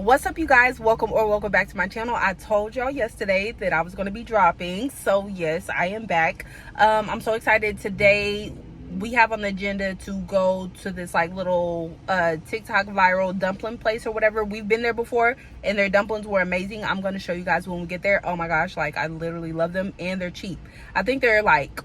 What's up, you guys? Welcome back to my channel. I told y'all yesterday that I was going to be dropping, so yes, I am back. I'm so excited. Today we have on the agenda to go to this like little TikTok viral dumpling place or whatever. We've been there before and their dumplings were amazing. I'm going to show you guys when we get there. Oh my gosh, like I literally love them, and they're cheap. I think they're like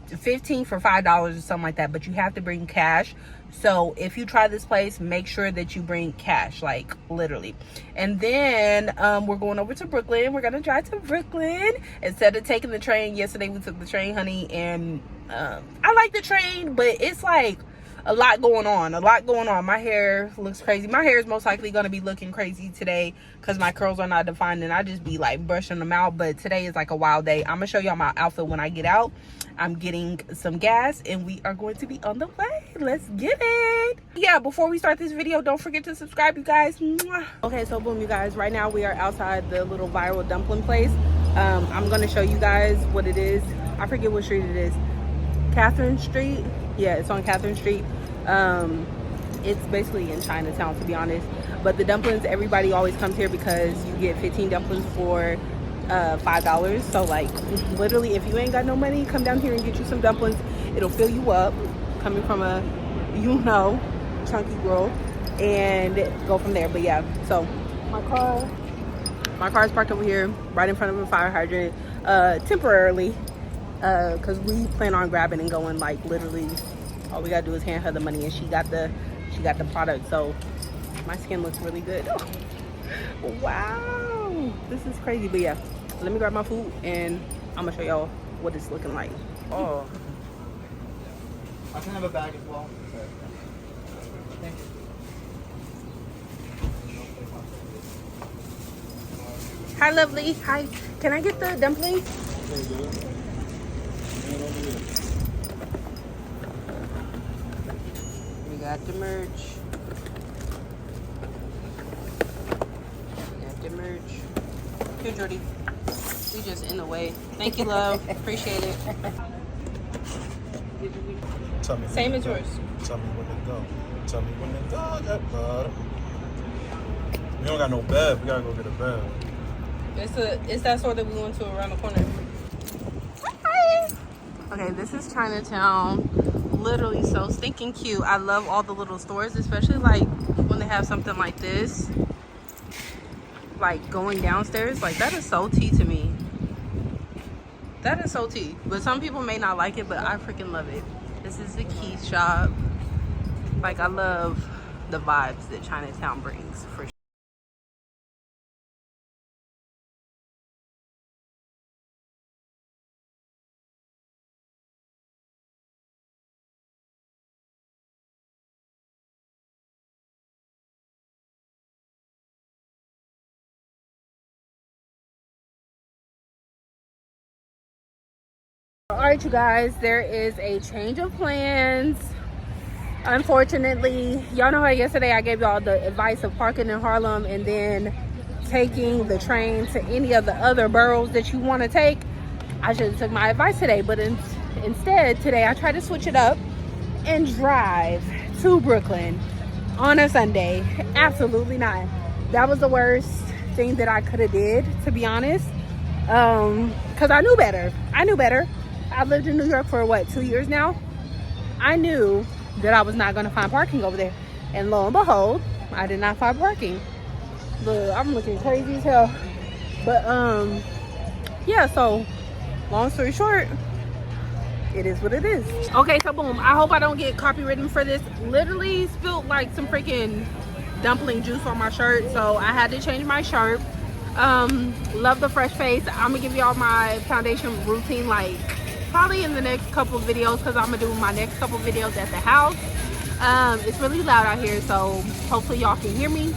15 for $5 or something like that, but you have to bring cash. So if you try this place, make sure that you bring cash, like literally. And then we're going over to Brooklyn. We're gonna drive to Brooklyn instead of taking the train. Yesterday we took the train, honey, and I like the train, but it's like a lot going on. My hair looks crazy. My hair is most likely going to be looking crazy today because my curls are not defined and I just be like brushing them out. But today is like a wild day. I'm gonna show y'all my outfit when I get out. I'm getting some gas and we are going to be on the way. Let's get it. Yeah, before we start this video, don't forget to subscribe, you guys. Mwah. Okay, so boom, you guys, right now we are outside the little viral dumpling place. I'm gonna show you guys what it is. I forget what street it is. Catherine Street. Yeah, it's on Catherine Street. It's basically in Chinatown, to be honest. But the dumplings, everybody always comes here because you get 15 dumplings for $5. So like literally, if you ain't got no money, come down here and get you some dumplings. It'll fill you up, coming from a chunky girl, and go from there. But yeah, so my car is parked over here right in front of a fire hydrant, temporarily, because we plan on grabbing and going. Like literally all we gotta do is hand her the money and she got the product. So my skin looks really good. Wow, this is crazy. But yeah, let me grab my food and I'm gonna show y'all what it's looking like. Oh, I can have a bag as well. Thank you. Hi, lovely. Hi, can I get the dumplings? We got the merch. Here, Jordy. We just in the way. Thank you, love. Appreciate it. Tell me Same as yours. Tell me when to go. Tell me when to go. We don't got no bed. We gotta go get a bed. It's that store that we went to around the corner. Hi. Okay, this is Chinatown. Literally so stinking cute. I love all the little stores, especially like when they have something like this. Like going downstairs, like that is so tea to me. That is so tea. But some people may not like it, but I freaking love it. This is the key shop. Like I love the vibes that Chinatown brings for sure. All right, you guys, there is a change of plans. Unfortunately, y'all know how yesterday I gave y'all the advice of parking in Harlem and then taking the train to any of the other boroughs that you want to take. I should have took my advice today, but instead today I tried to switch it up and drive to Brooklyn on a Sunday. Absolutely not. That was the worst thing that I could have did, to be honest, because I knew better. I've lived in New York for what, 2 years now. I knew that I was not going to find parking over there, and lo and behold, I did not find parking. Look, I'm looking crazy as hell. But yeah, so long story short, it is what it is. Okay, so boom, I hope I don't get copywritten for this. Literally spilled like some freaking dumpling juice on my shirt, so I had to change my shirt. Love the fresh face. I'm gonna give y'all my foundation routine like probably in the next couple videos, because I'm gonna do my next couple videos at the house. It's really loud out here, so hopefully y'all can hear me.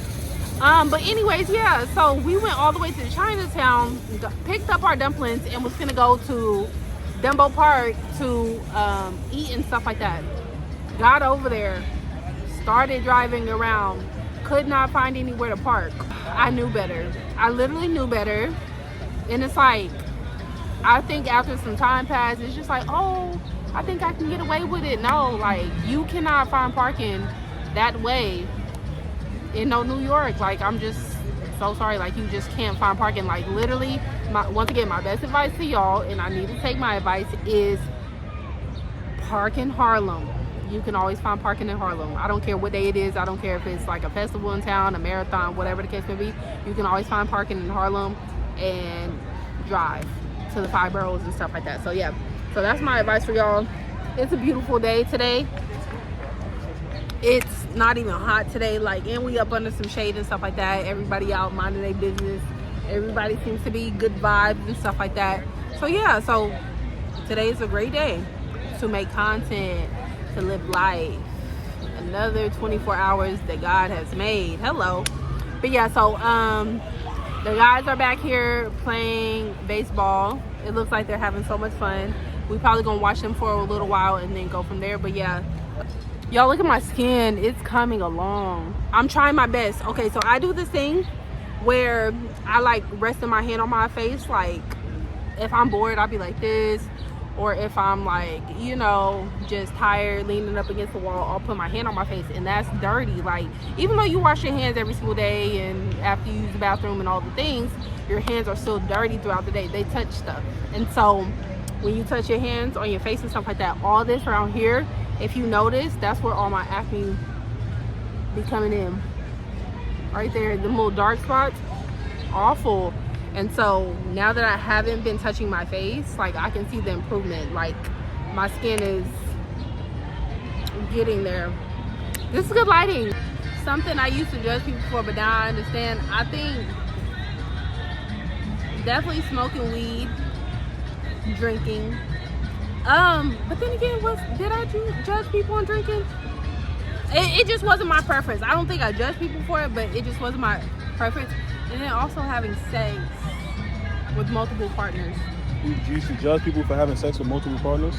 But anyways, yeah, so we went all the way to Chinatown, picked up our dumplings, and was gonna go to Dumbo Park to eat and stuff like that. Got over there, started driving around, could not find anywhere to park. I knew better. I literally knew better. And it's like, I think after some time passed, it's just like, oh, I think I can get away with it. No, like, you cannot find parking that way in New York. Like, I'm just so sorry. Like, you just can't find parking. Like, literally, once again, my best advice to y'all, and I need to take my advice, is park in Harlem. You can always find parking in Harlem. I don't care what day it is. I don't care if it's like a festival in town, a marathon, whatever the case may be. You can always find parking in Harlem and drive to the 5 boroughs and stuff like that. So yeah, so that's my advice for y'all. It's a beautiful day today. It's not even hot today, like, and we up under some shade and stuff like that. Everybody out minding their business. Everybody seems to be good vibes and stuff like that. So yeah, so today is a great day to make content, to live life. Another 24 hours that God has made. Hello. But yeah, so the guys are back here playing baseball. It looks like they're having so much fun. We probably gonna watch them for a little while and then go from there. But yeah, y'all, look at my skin. It's coming along. I'm trying my best. Okay, so I do this thing where I like resting my hand on my face. Like, if I'm bored, I'll be like this. Or if I'm like, you know, just tired, leaning up against the wall, I'll put my hand on my face, and that's dirty. Like, even though you wash your hands every single day and after you use the bathroom and all the things, your hands are still dirty throughout the day. They touch stuff. And so when you touch your hands on your face and stuff like that, all this around here, if you notice, that's where all my acne be coming in. Right there, the little dark spots, awful. And so now that I haven't been touching my face, like, I can see the improvement. Like, my skin is getting there. This is good lighting. Something I used to judge people for, but now I understand. I think definitely smoking weed, drinking. But then again, did I judge people on drinking? It just wasn't my preference. I don't think I judged people for it, but it just wasn't my preference. And then also having sex with multiple partners. You used to judge people for having sex with multiple partners,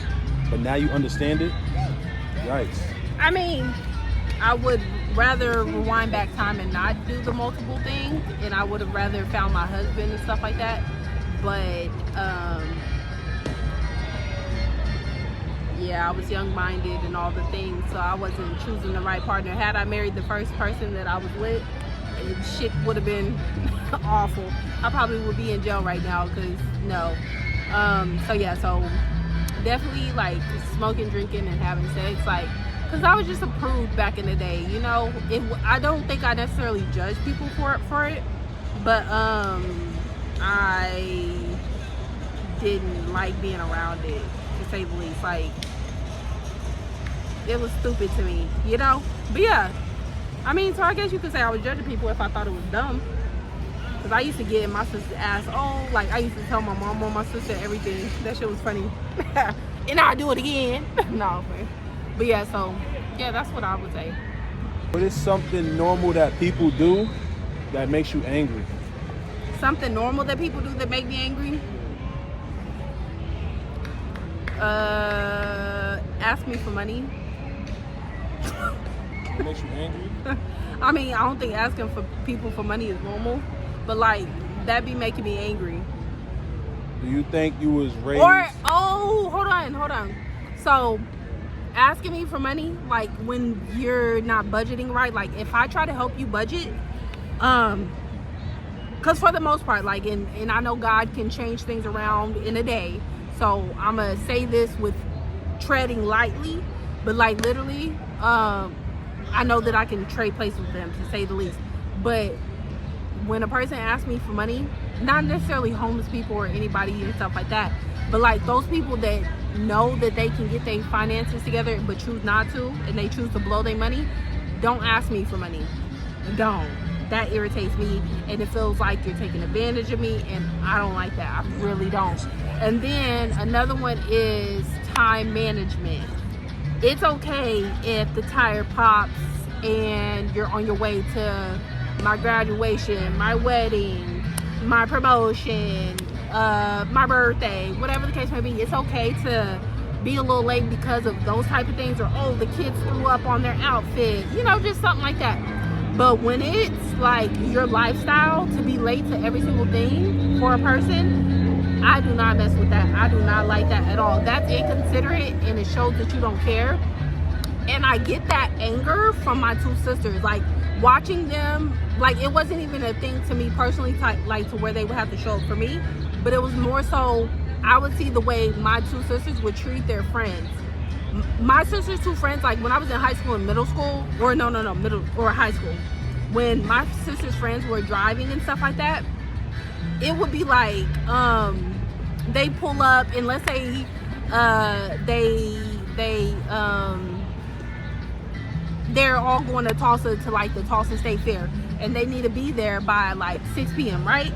but now you understand it? Yikes. I mean, I would rather rewind back time and not do the multiple thing, and I would have rather found my husband and stuff like that. But yeah, I was young-minded and all the things, so I wasn't choosing the right partner. Had I married the first person that I was with, shit would have been awful. I probably would be in jail right now, because no. So yeah, so definitely like smoking, drinking, and having sex, like, because I was just approved back in the day, you know. I don't think I necessarily judge people for it, but I didn't like being around it, to say the least. Like, it was stupid to me, you know. But yeah, I mean, so I guess you could say I was judging people if I thought it was dumb. Because I used to get in my sister's ass. Oh, like, I used to tell my mom or my sister everything. That shit was funny. And I'll do it again. No, but yeah, so, yeah, that's what I would say. What is something normal that people do that makes you angry? Something normal that people do that make me angry? Ask me for money. What makes you angry? I mean, I don't think asking for people for money is normal, but like, that be making me angry. Do you think you was raised? Or, oh, hold on. So, asking me for money, like, when you're not budgeting right, like, if I try to help you budget, because for the most part, like, and I know God can change things around in a day, so I'm gonna say this with treading lightly, but like, literally, I know that I can trade places with them, to say the least. But when a person asks me for money, not necessarily homeless people or anybody and stuff like that, but like those people that know that they can get their finances together but choose not to, and they choose to blow their money, don't ask me for money. Don't. That irritates me, and it feels like you're taking advantage of me, and I don't like that. I really don't. And then another one is time management. It's okay if the tire pops and you're on your way to my graduation, my wedding, my promotion, my birthday, whatever the case may be. It's okay to be a little late because of those type of things, or oh, the kids threw up on their outfit, you know, just something like that. But when it's like your lifestyle to be late to every single thing for a person, I do not mess with that. I do not like that at all. That's inconsiderate, and it shows that you don't care. And I get that anger from my two sisters. Like, watching them, like, it wasn't even a thing to me personally, like to where they would have to show up for me, but it was more so I would see the way my two sisters would treat their friends. My sister's two friends, like when I was in high school and middle school, or no, middle or high school, when my sister's friends were driving and stuff like that, it would be like, they pull up and let's say they're all going to Tulsa to like the Tulsa State Fair, and they need to be there by like 6 p.m. right?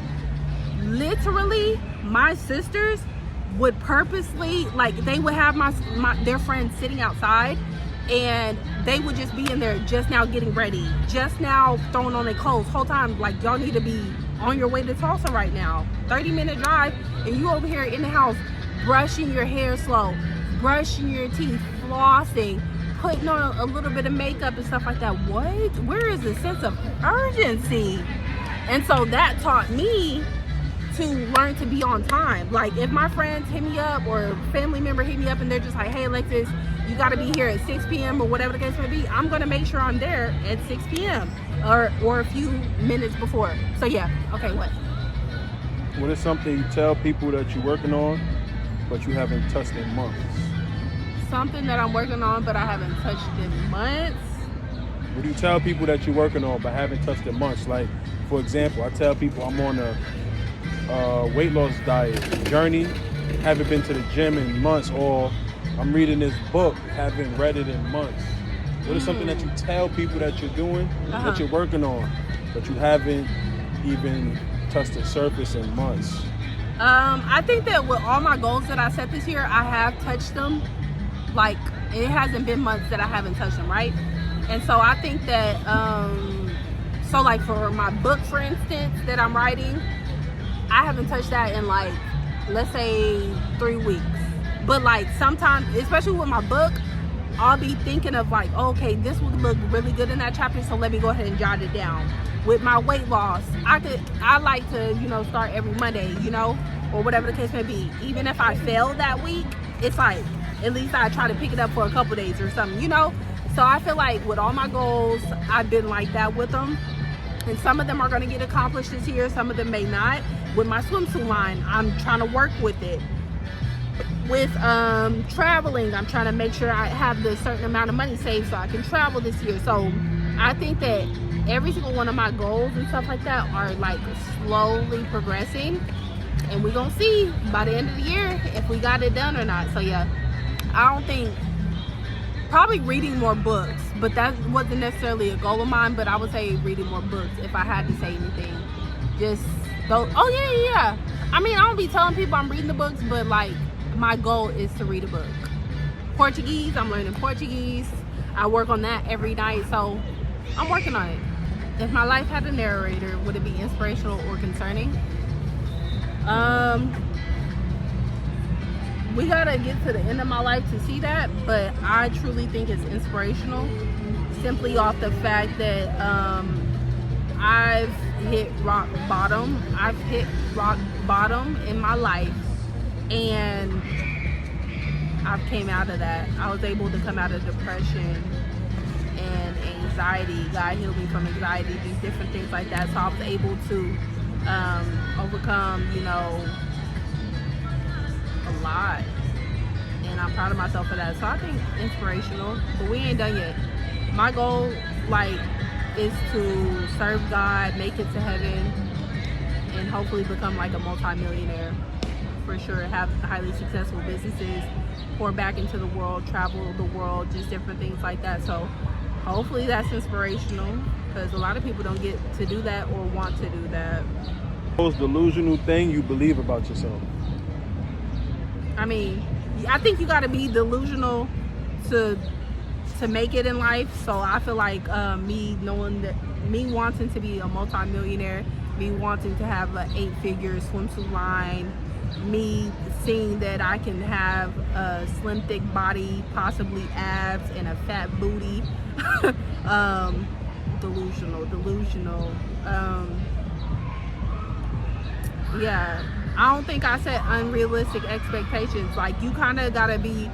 Literally, my sisters would purposely, like, they would have their friends sitting outside, and they would just be in there just now getting ready, just now throwing on their clothes. Whole time, like, y'all need to be on your way to Tulsa right now. 30-minute drive, and you over here in the house brushing your hair slow, brushing your teeth, flossing, putting on a little bit of makeup and stuff like that. What? Where is the sense of urgency? And so that taught me to learn to be on time. Like, if my friends hit me up or a family member hit me up and they're just like, hey Alexis, you got to be here at 6 p.m. or whatever the case may be, I'm going to make sure I'm there at 6 p.m. or a few minutes before. So yeah, okay, what is something you tell people that you're working on but you haven't touched in months? Something that I'm working on but I haven't touched in months? What do you tell people that you're working on but haven't touched in months? Like, for example, I tell people I'm on a weight loss diet journey, haven't been to the gym in months, or I'm reading this book, haven't read it in months. What is something that you tell people that you're doing, that you're working on, but you haven't even touched the surface in months? I think that with all my goals that I set this year, I have touched them. Like, it hasn't been months that I haven't touched them, right? And so I think that, so like for my book, for instance, that I'm writing, I haven't touched that in like, let's say 3 weeks. But like sometimes, especially with my book, I'll be thinking of like, okay, this would look really good in that chapter, so let me go ahead and jot it down. With my weight loss, I like to, start every Monday, or whatever the case may be. Even if I fail that week, it's like, at least I try to pick it up for a couple days or something, So I feel like with all my goals, I've been like that with them. And some of them are going to get accomplished this year, some of them may not. With my swimsuit line, I'm trying to work with it. With traveling, I'm trying to make sure I have the certain amount of money saved so I can travel this year. So I think that every single one of my goals and stuff like that are like slowly progressing, and we're gonna see by the end of the year if we got it done or not. So yeah, I don't think, probably reading more books, but that wasn't necessarily a goal of mine, but I would say reading more books if I had to say anything. Just go, oh yeah. I mean, I don't be telling people I'm reading the books, but like, my goal is to read a book. Portuguese, I'm learning Portuguese. I work on that every night, so I'm working on it. If my life had a narrator, would it be inspirational or concerning? We gotta get to the end of my life to see that, but I truly think it's inspirational, simply off the fact that I've hit rock bottom. I've hit rock bottom in my life, and I've came out of that. I was able to come out of depression and anxiety. God healed me from anxiety, these different things like that. So I was able to overcome, a lot. And I'm proud of myself for that. So I think inspirational, but we ain't done yet. My goal, is to serve God, make it to heaven, and hopefully become like a multi-millionaire. For sure, have highly successful businesses, pour back into the world, travel the world, just different things like that. So hopefully that's inspirational, because a lot of people don't get to do that or want to do that. Most delusional thing you believe about yourself? I mean, I think you got to be delusional to make it in life. So I feel like me wanting to be a multi-millionaire, me wanting to have an 8-figure swimsuit line, me seeing that I can have a slim, thick body, possibly abs, and a fat booty. Delusional. Yeah, I don't think I set unrealistic expectations. Like, you kind of gotta be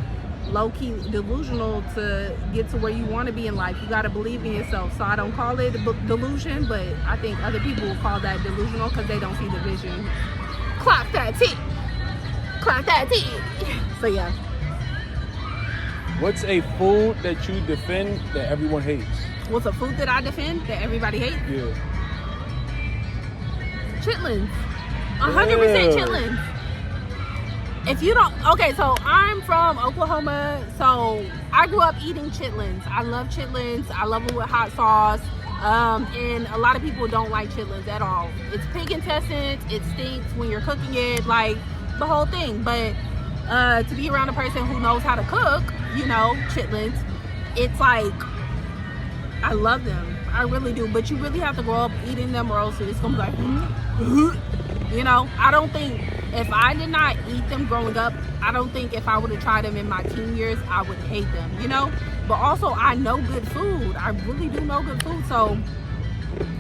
low-key delusional to get to where you want to be in life. You got to believe in yourself. So I don't call it delusion, but I think other people will call that delusional because they don't see the vision. Clock that T. Clock that T. So yeah. What's a food that you defend that everyone hates? What's a food that I defend that everybody hates? Yeah. Chitlins. 100% chitlins. If you don't, okay, so I'm from Oklahoma, so I grew up eating chitlins. I love chitlins. I love them with hot sauce. And a lot of people don't like chitlins at all. It's pig intestines. It stinks when you're cooking it, like the whole thing. But to be around a person who knows how to cook, you know, chitlins, it's like, I love them. I really do. But you really have to grow up eating them, or else it's gonna be like, you know. I don't think, if I did not eat them growing up, I don't think if I would have tried them in my teen years, I would hate them, you know. But also, I know good food. I really do know good food. So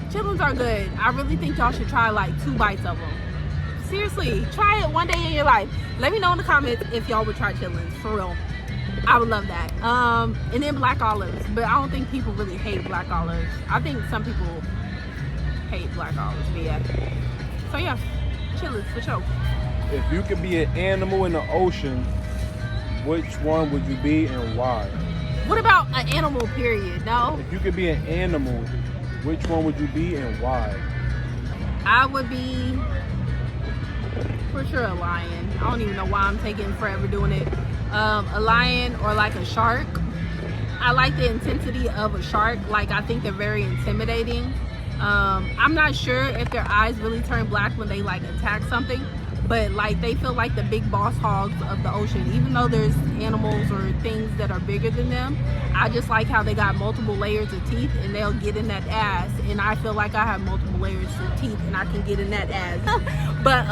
chitlins are good. I really think y'all should try like 2 bites of them. Seriously, try it one day in your life. Let me know in the comments if y'all would try chitlins, for real. I would love that. And then black olives, but I don't think people really hate black olives. I think some people hate black olives, but yeah. So yeah, chitlins for sure. If you could be an animal in the ocean, which one would you be and why? What about an animal, period? No? If you could be an animal, which one would you be and why? I would be, for sure, a lion. I don't even know why I'm taking forever doing it. A lion or like a shark. I like the intensity of a shark. Like, I think they're very intimidating. I'm not sure if their eyes really turn black when they like attack something, but like they feel like the big boss hogs of the ocean. Even though there's animals or things that are bigger than them, I just like how they got multiple layers of teeth and they'll get in that ass, and I feel like I have multiple layers of teeth and I can get in that ass. But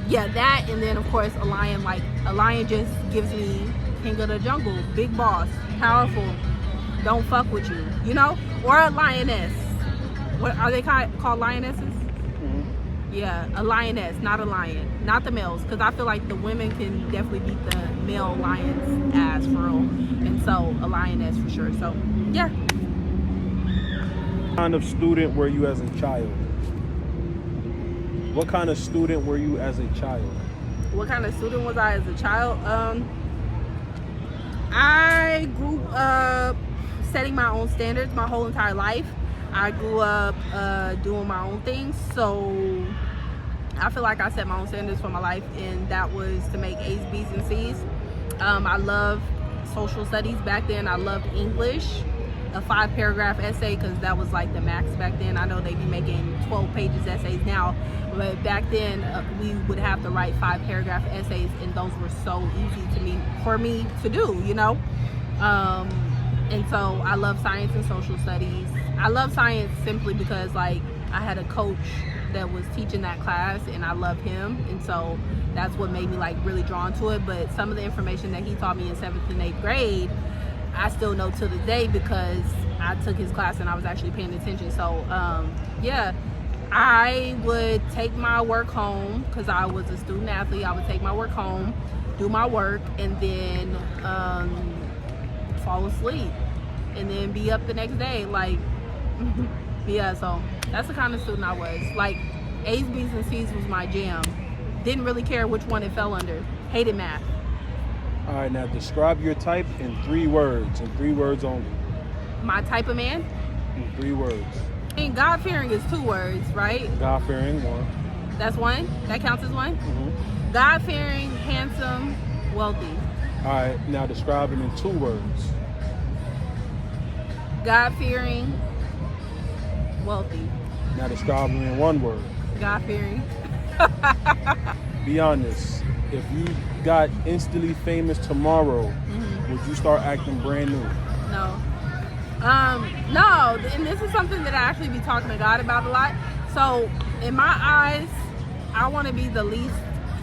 yeah, that, and then of course a lion. Like, a lion just gives me king of the jungle, big boss, powerful, don't fuck with you, you know. Or a lioness. What are they called, lionesses? Yeah, a lioness, not a lion. Not the males, because I feel like the women can definitely beat the male lion's ass, for real. And so a lioness for sure. So yeah. What kind of student were you as a child? What kind of student were you as a child? What kind of student was I as a child? I grew up setting my own standards my whole entire life. I grew up doing my own things, so I feel like I set my own standards for my life, and that was to make A's, B's, and C's. I loved social studies back then. I loved English, a 5-paragraph essay, because that was like the max back then. I know they be making 12 pages essays now, but back then we would have to write 5-paragraph essays, and those were so easy for me to do, you know. And so I love science and social studies. I love science simply because, like, I had a coach that was teaching that class and I love him, and so that's what made me like really drawn to it. But some of the information that he taught me in 7th and 8th grade, I still know to the day because I took his class and I was actually paying attention. So yeah, I would take my work home, because I was a student athlete. I would take my work home, do my work, and then fall asleep and then be up the next day. Like, yeah, so that's the kind of student I was. Like, A's, B's, and C's was my jam. Didn't really care which one it fell under. Hated math. All right, now describe your type in 3 words, in 3 words only. My type of man? In 3 words. And God-fearing is 2 words, right? God-fearing, 1. That's 1? That counts as 1? Mm-hmm. God-fearing, handsome, wealthy. All right, now describe him in 2 words. God-fearing, wealthy. Now describe him in 1 word. God-fearing. Be honest. If you got instantly famous tomorrow, would you start acting brand new? No. No, and this is something that I actually be talking to God about a lot. So, in my eyes, I want to be the least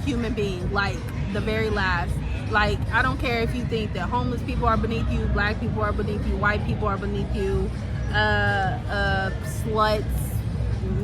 human being, like the very last. Like, I don't care if you think that homeless people are beneath you, black people are beneath you, white people are beneath you, sluts,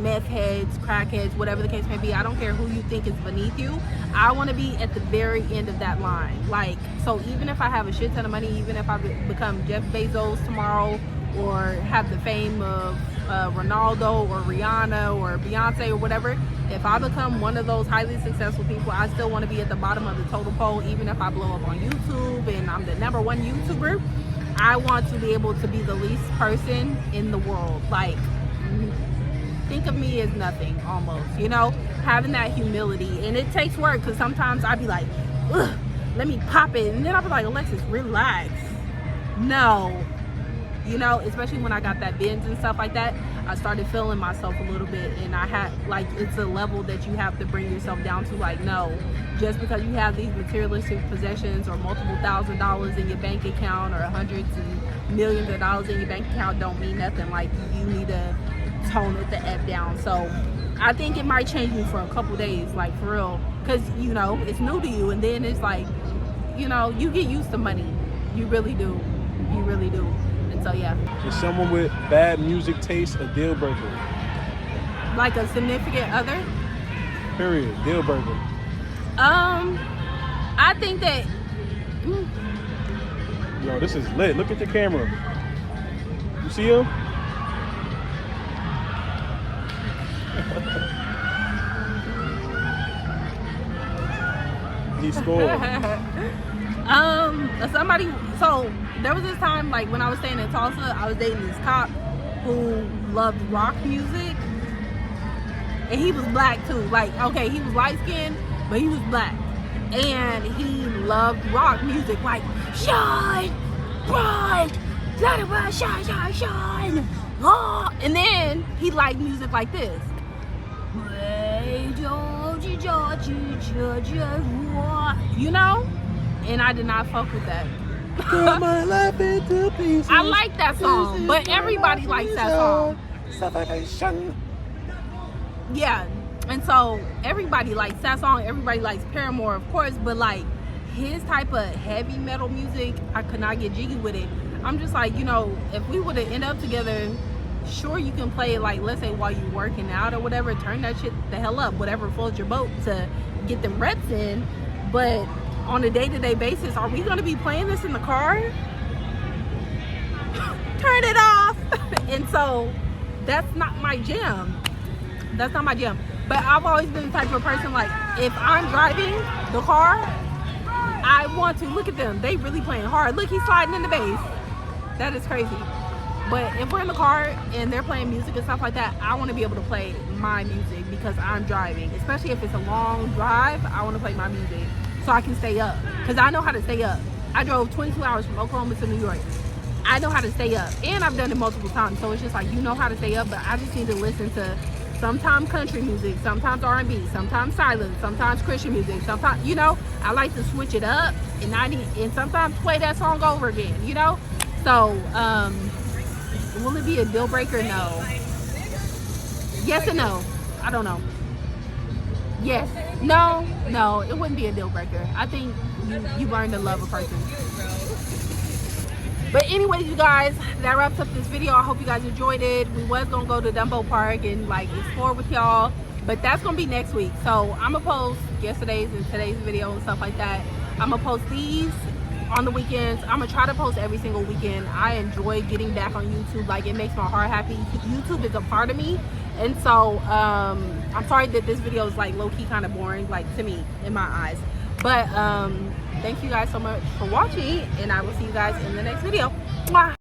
meth heads, crackheads, whatever the case may be. I don't care who you think is beneath you. I want to be at the very end of that line. Like, so even if I have a shit ton of money, even if I become Jeff Bezos tomorrow, or have the fame of Ronaldo or Rihanna or Beyonce or whatever, if I become one of those highly successful people, I still want to be at the bottom of the totem pole. Even if I blow up on YouTube and I'm the #1 YouTuber, I want to be able to be the least person in the world. Like, think of me as nothing almost, you know, having that humility. And it takes work, because sometimes I'd be like, ugh, let me pop it, and then I'll be like, Alexis, relax. No, you know, especially when I got that Benz and stuff like that, I started feeling myself a little bit, and I had, like, it's a level that you have to bring yourself down to. Like, no, just because you have these materialistic possessions or multiple $1,000s in your bank account, or hundreds and millions of dollars in your bank account, don't mean nothing. Like, you need to tone it the F down. So I think it might change me for a couple days, like, for real, because, you know, it's new to you, and then it's like, you know, you get used to money. You really do. You really do. And so, yeah. Is someone with bad music taste a deal breaker? Like a significant other? Period. Deal breaker. I think that Yo, this is lit. Look at the camera. You see him? He scored. Somebody, so there was this time, like, when I was staying in Tulsa, I was dating this cop who loved rock music, and he was black too. Like, okay, he was light skinned, but he was black, and he loved rock music, like, shine bright, let it bright, shine, shine, shine. Oh. And then he liked music like this. You know? And I did not fuck with that. My life into pieces. I like that song, but everybody likes that song. Yeah, and so everybody likes that song. Everybody likes Paramore, of course, but like his type of heavy metal music, I could not get jiggy with it. I'm just like, you know, if we would have ended up together, sure, you can play it, like, let's say while you're working out or whatever, turn that shit the hell up, whatever floats your boat, to get them reps in. But on a day-to-day basis, are we going to be playing this in the car? Turn it off. And so that's not my jam. That's not my jam. But I've always been the type of person, like, if I'm driving the car, I want to look at them. They really playing hard. Look, he's sliding in the bass. That is crazy. But if we're in the car and they're playing music and stuff like that, I want to be able to play my music because I'm driving. Especially if it's a long drive, I want to play my music so I can stay up. Because I know how to stay up. I drove 22 hours from Oklahoma to New York. I know how to stay up. And I've done it multiple times. So it's just like, you know how to stay up, but I just need to listen to sometimes country music, sometimes R&B, sometimes silence, sometimes Christian music, sometimes, you know, I like to switch it up, and sometimes play that song over again, you know? So, will it be a deal breaker? No. Yes and no. I don't know. Yes. No, it wouldn't be a deal breaker. I think you learn to love a person. But anyways, you guys, that wraps up this video. I hope you guys enjoyed it. We was gonna go to Dumbo Park and like explore with y'all, but that's gonna be next week. So I'm gonna post yesterday's and today's video and stuff like that. I'm gonna post these on the weekends. I'm gonna try to post every single weekend. I enjoy getting back on YouTube. Like, it makes my heart happy. YouTube is a part of me. And so I'm sorry that this video is like low-key kind of boring, like, to me, in my eyes. But thank you guys so much for watching, and I will see you guys in the next video. Mwah!